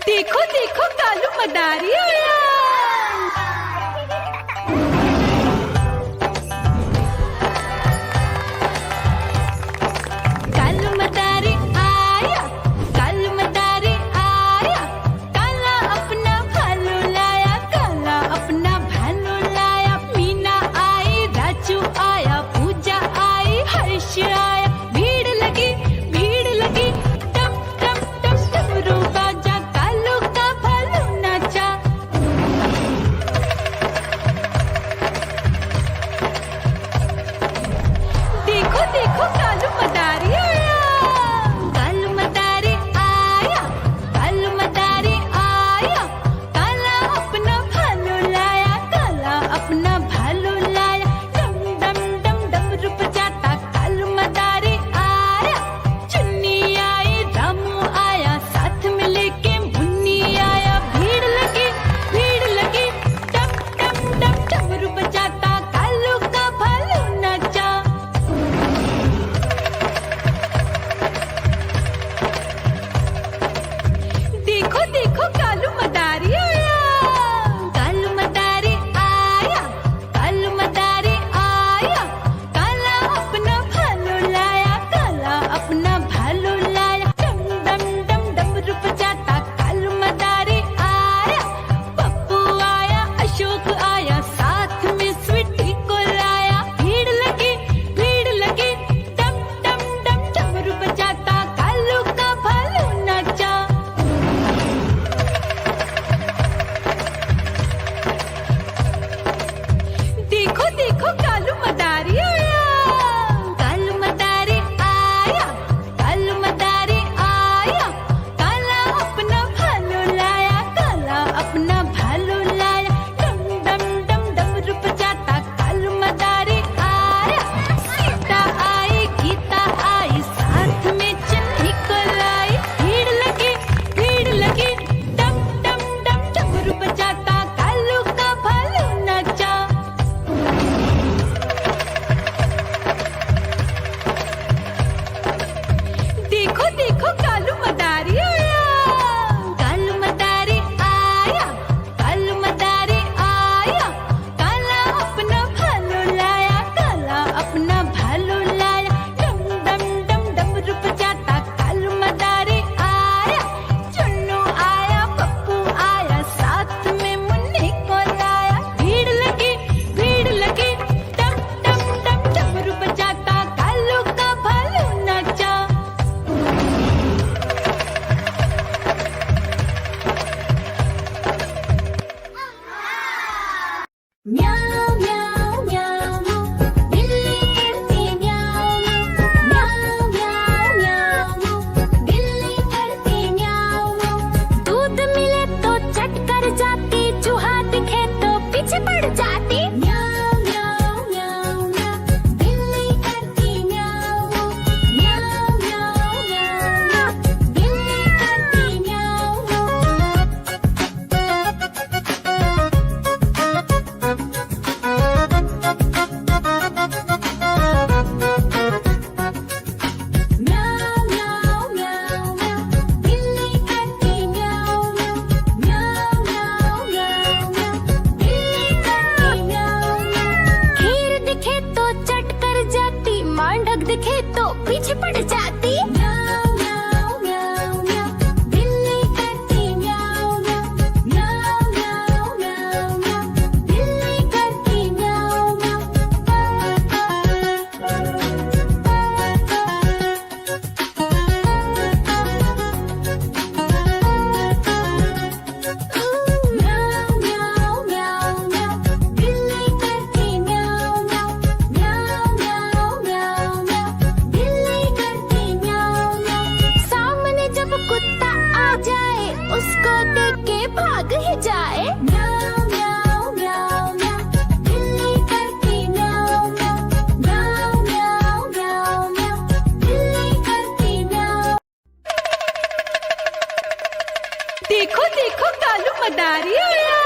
देखो देखो कालू मदारी आया। कालू मदारी आया, कालू मदारी आया। काला अपना भालू लाया, काला अपना भालू लाया। मीना आई, राजू आया, पूजा आई, हर्ष आया। भीड़ लगी टम टम टम डमरू बाजा, कालू का भालू नाचा। देखो देखो कालू मदारी आया। कालू मदारी आया, कालू मदारी आया। काला अपना भालू लाया, काला अपना भालू लाया। डम डम डम डमरू बजाता कालू मदारी आया। चुन्नी आई, रामू आया, साथ में लेके मुन्नी आया। भीड़ लगी टम टम डम डमरू बजाता कालू का भालू नाचा। देखो देखो कालू मदारी आया। कालू मदारी आया, कालू मदारी आया। काला अपना भालू लाया, काला अपना भालू लाया। डम डम डम डमरू बजाता कालू मदारी आया। पप्पू आया, अशोक आया, साथ में स्वीटी को लाया। भीड़ लगी टम टम डम डमरू बजाता कालू का भालू नाचा। देखो देखो कालू मदारी आया। कालू मदारी आया, कालू मदारी आया। काला अपना भालू लाया, काला अपना भालू लाया। डम डम डम डमरू बजाता कालू मदारी आया। सीता आई, गीता आई, साथ में चन्नी को लाई। भीड़ लगी टम टम डम डमरू बजाता कालू का भालू नाचा। देखो देखो कालू मदारी आया। कालू मदारी आया, कालू मदारी आया। काला अपना भालू लाया, काला अपना भालू लाया। डम डम डम डमरू बजाता कालू मदारी आया। चुन्नू आया, पप्पू आया, साथ में मुन्नी को लाया। भीड़ लगी टम टम डम डमरू बजाता कालू का भालू नाचा। म्याऊ म्याऊ म्याऊ, बिल्ली करती म्याऊ म्याऊ म्याऊ म्याऊ, बिल्ली करती म्याऊ। दूध मिले तो चट कर जाती, चूहा दिखे तो पीछे पड़ जाती। म्याऊ म्याऊ म्याऊ म्याऊ, बिल्ली करती म्याऊ म्याऊ म्याऊ म्याऊ, बिल्ली करती म्याऊ। म्याऊ म्याऊ म्याऊ म्याऊ, बिल्ली करती म्याऊ म्याऊ म्याऊ म्याऊ म्याऊ म्याऊ, बिल्ली करती म्याऊ म्याऊ। खीर दिखे तो चट कर जाती, मांडक दिखे तो पीछे पड़ जाती। म्याऊ म्याऊ म्याऊ म्याऊ, बिल्ली करती म्याऊ म्याऊ म्याऊ म्याऊ म्याऊ म्याऊ, बिल्ली करती म्याऊ म्याऊ। म्याऊ म्याऊ म्याऊ म्याऊ, बिल्ली करती म्याऊ म्याऊ म्याऊ म्याऊ म्याऊ म्याऊ, बिल्ली करती म्याऊ म्याऊ। सामने जब कुत्ता आ जाए, उसको देख के भाग ही जाए। म्याऊ म्याऊ म्याऊ म्याऊ, बिल्ली करती म्याऊ म्याऊ म्याऊ म्याऊ म्याऊ म्याऊ, बिल्ली करती म्याऊ। देखो देखो कालू मदारी आया।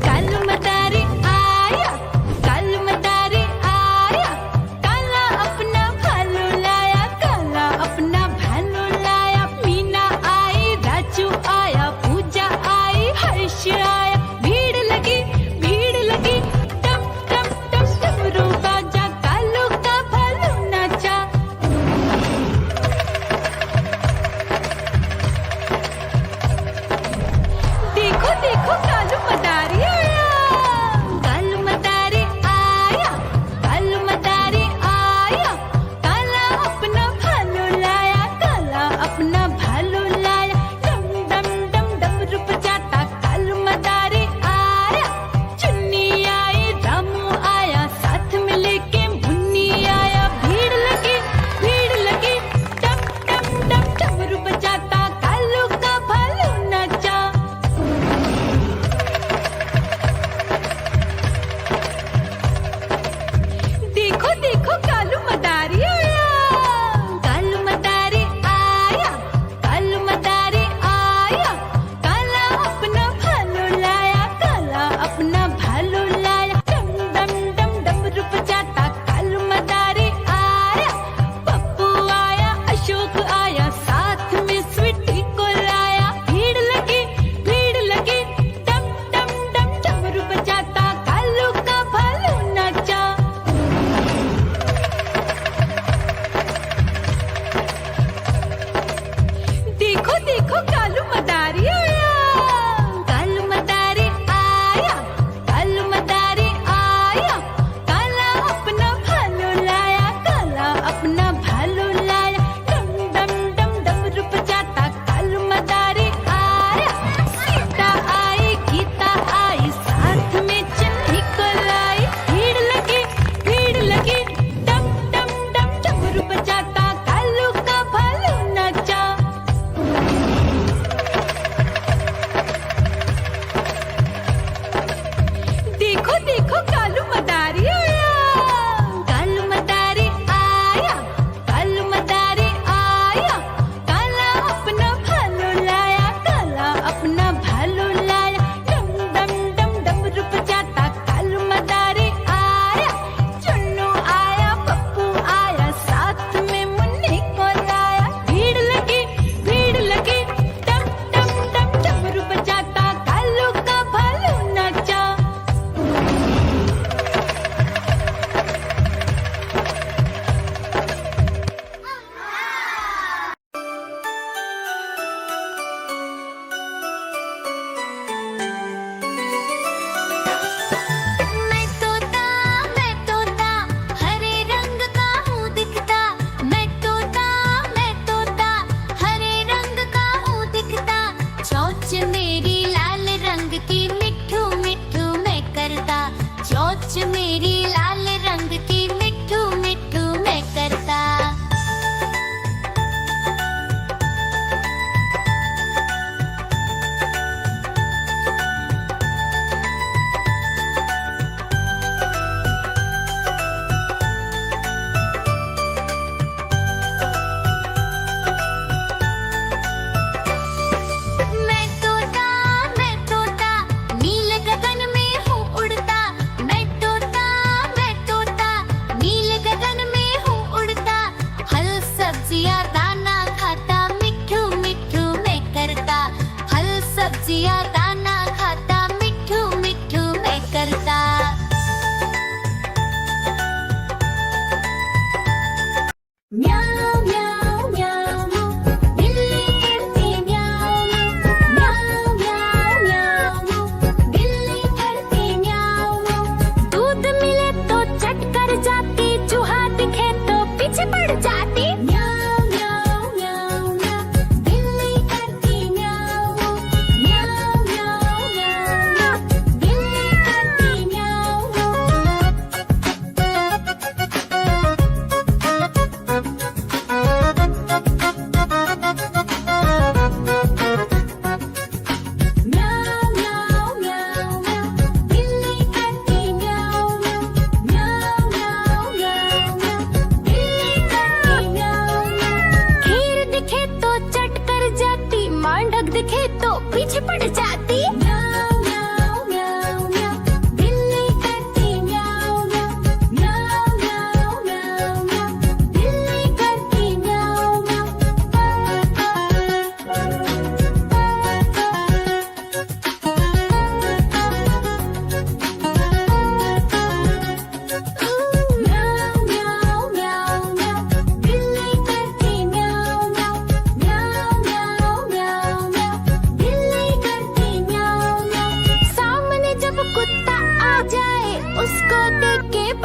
कालू मदारी आया, कालू मदारी आया।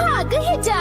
भाग ही जा